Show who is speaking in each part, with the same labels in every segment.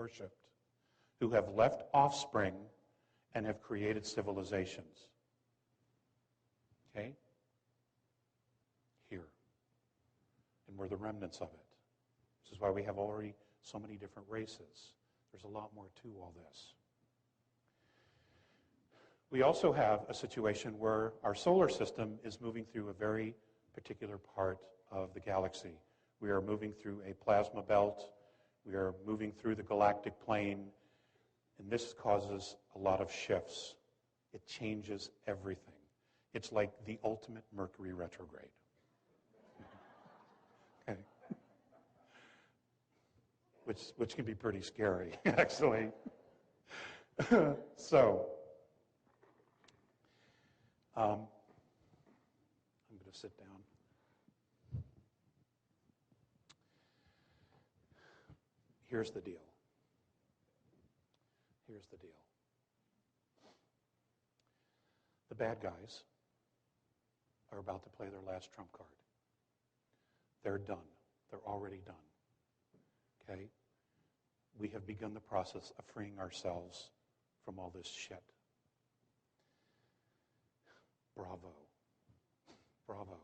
Speaker 1: worshipped, who have left offspring and have created civilizations. Okay? Here. And we're the remnants of it. This is why we have already so many different races. There's a lot more to all this. We also have a situation where our solar system is moving through a very particular part of the galaxy. We are moving through a plasma belt. We are moving through the galactic plane. And this causes a lot of shifts. It changes everything. It's like the ultimate Mercury retrograde. Okay. Which can be pretty scary, actually. So, I'm going to sit down. Here's the deal. Here's the deal. The bad guys are about to play their last trump card. They're done. They're already done. Okay? We have begun the process of freeing ourselves from all this shit. Bravo. Bravo.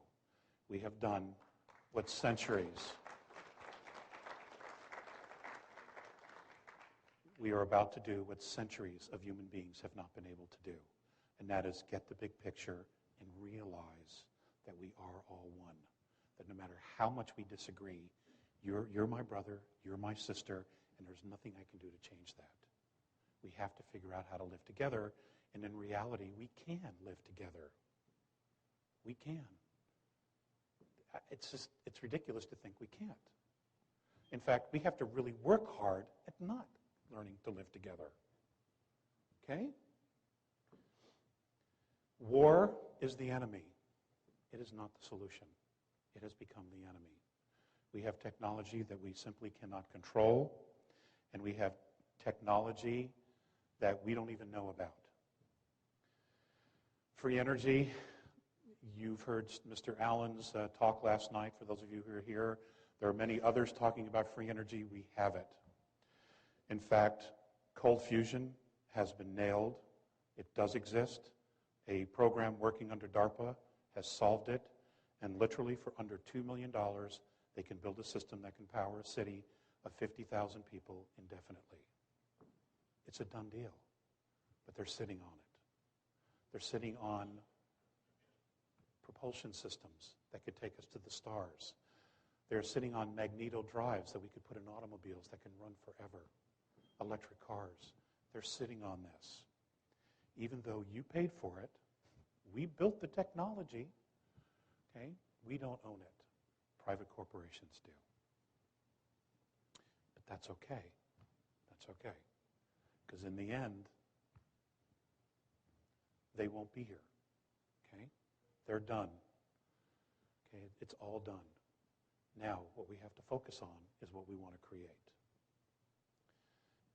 Speaker 1: We have done what centuries we are about to do what centuries of human beings have not been able to do. And that is get the big picture and realize that we are all one. That no matter how much we disagree, you're my brother, you're my sister, and there's nothing I can do to change that. We have to figure out how to live together, and in reality, we can live together. We can. It's ridiculous to think we can't. In fact, we have to really work hard at not learning to live together. Okay? War is the enemy. It is not the solution. It has become the enemy. We have technology that we simply cannot control, and we have technology that we don't even know about. Free energy, you've heard Mr. Allen's talk last night, for those of you who are here. There are many others talking about free energy. We have it. In fact, cold fusion has been nailed. It does exist. A program working under DARPA has solved it, and literally for under $2 million, they can build a system that can power a city of 50,000 people indefinitely. It's a done deal, but they're sitting on it. They're sitting on propulsion systems that could take us to the stars. They're sitting on magneto drives that we could put in automobiles that can run forever. Electric cars. They're sitting on this. Even though you paid for it, we built the technology, okay? We don't own it. Private corporations do. But that's okay. That's okay. Because in the end, they won't be here, okay? They're done. Okay, it's all done. Now, what we have to focus on is what we want to create.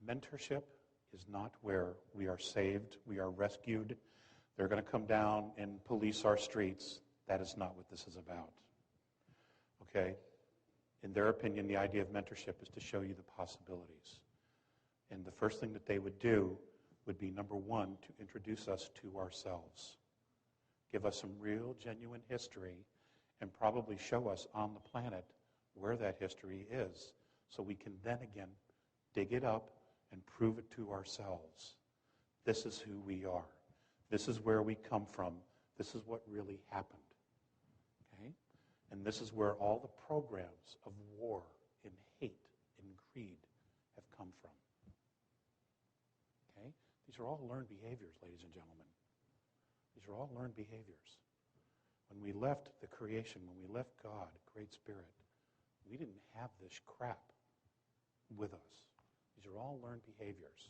Speaker 1: Mentorship is not where we are saved, we are rescued. They're going to come down and police our streets. That is not what this is about. Okay? In their opinion, the idea of mentorship is to show you the possibilities. And the first thing that they would do would be, number one, to introduce us to ourselves. Give us some real, genuine history, and probably show us on the planet where that history is, so we can then again dig it up and prove it to ourselves. This is who we are. This is where we come from. This is what really happened. Okay? And this is where all the programs of war and hate and greed have come from. Okay? These are all learned behaviors, ladies and gentlemen. These are all learned behaviors. When we left the creation, when we left God, Great Spirit, we didn't have this crap with us. These are all learned behaviors.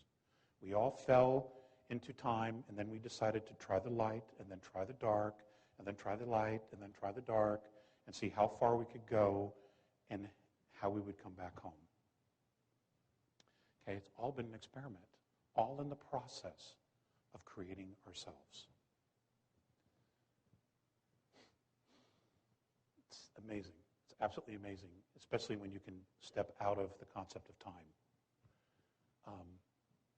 Speaker 1: We all fell into time, and then we decided to try the light, and then try the dark, and then try the light, and then try the dark, and see how far we could go and how we would come back home. Okay, it's all been an experiment, all in the process of creating ourselves. It's amazing. It's absolutely amazing, especially when you can step out of the concept of time.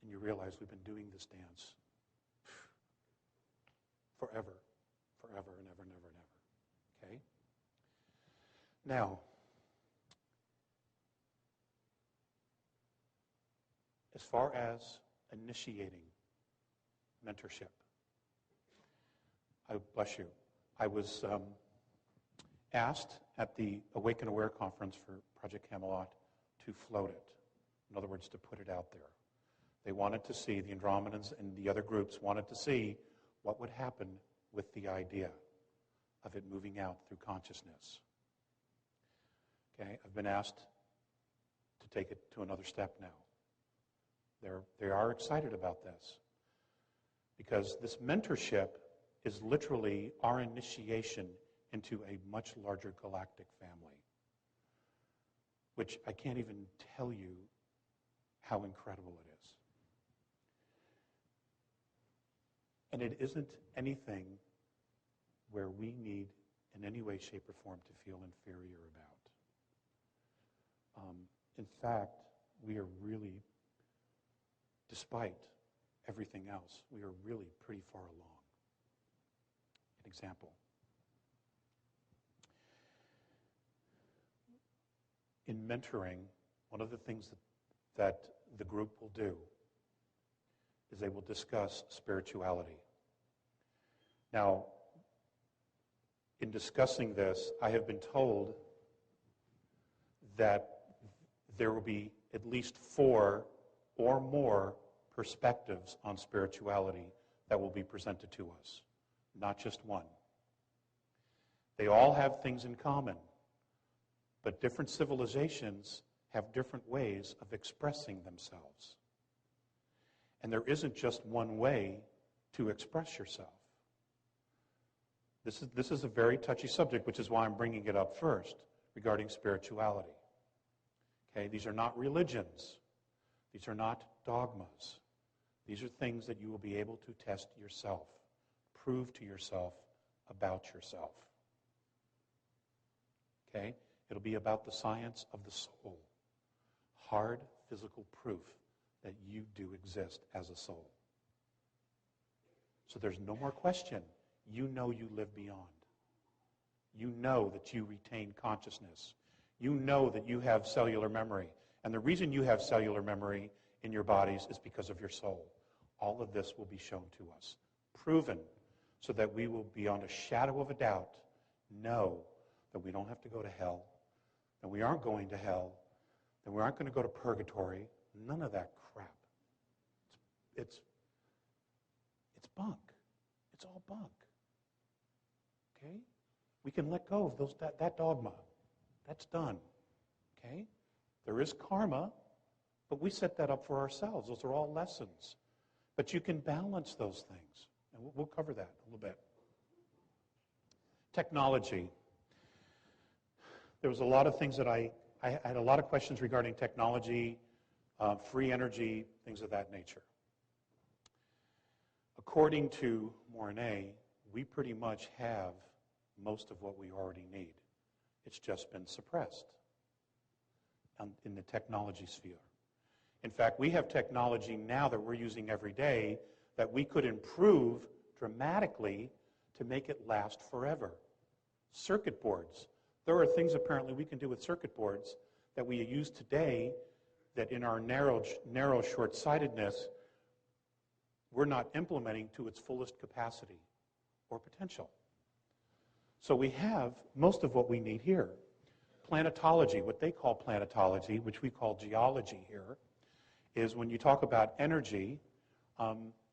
Speaker 1: and you realize we've been doing this dance forever, forever and ever and ever and ever. Okay? Now, as far as initiating mentorship, bless you, I was asked at the Awake and Aware conference for Project Camelot to float it. In other words, to put it out there. They wanted to see, the Andromedans and the other groups wanted to see what would happen with the idea of it moving out through consciousness. Okay, I've been asked to take it to another step now. They are excited about this because this mentorship is literally our initiation into a much larger galactic family, which I can't even tell you how incredible it is. And it isn't anything where we need in any way, shape, or form to feel inferior about. In fact, we are really, despite everything else, we are really pretty far along. An example. In mentoring, one of the things that the group will do is they will discuss spirituality. Now, in discussing this, I have been told that there will be at least 4 or more perspectives on spirituality that will be presented to us, not just one. They all have things in common, but different civilizations have different ways of expressing themselves. And there isn't just one way to express yourself. This is a very touchy subject, which is why I'm bringing it up first, regarding spirituality. Okay, these are not religions. These are not dogmas. These are things that you will be able to test yourself, prove to yourself about yourself. Okay? It'll be about the science of the soul. Hard physical proof that you do exist as a soul. So there's no more question. You know you live beyond. You know that you retain consciousness. You know that you have cellular memory. And the reason you have cellular memory in your bodies is because of your soul. All of this will be shown to us, proven, so that we will, beyond a shadow of a doubt, know that we don't have to go to hell, that we aren't going to hell, that we aren't going to go to purgatory. None of that crap. It's bunk. It's all bunk. Okay? We can let go of that dogma. That's done. Okay? There is karma, but we set that up for ourselves. Those are all lessons. But you can balance those things. And we'll cover that a little bit. Technology. There was a lot of things that I had a lot of questions regarding technology, free energy, things of that nature. According to Mornay, we pretty much have most of what we already need. It's just been suppressed in the technology sphere. In fact, we have technology now that we're using every day that we could improve dramatically to make it last forever. Circuit boards. There are things apparently we can do with circuit boards that we use today that in our narrow short-sightedness, we're not implementing to its fullest capacity or potential. So we have most of what we need here. Planetology, what they call planetology, which we call geology here, is when you talk about energy,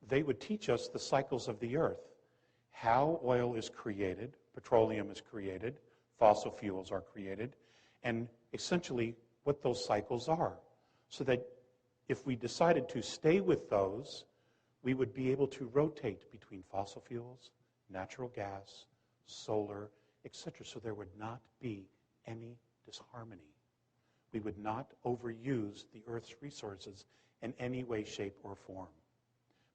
Speaker 1: they would teach us the cycles of the earth, how oil is created, petroleum is created, fossil fuels are created, and essentially what those cycles are. So that if we decided to stay with those, we would be able to rotate between fossil fuels, natural gas, solar, etc. So there would not be any disharmony. We would not overuse the Earth's resources in any way, shape, or form.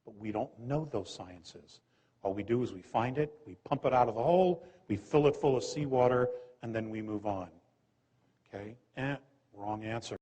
Speaker 1: But we don't know those sciences. All we do is we find it, we pump it out of the hole, we fill it full of seawater, and then we move on. Okay? Wrong answer.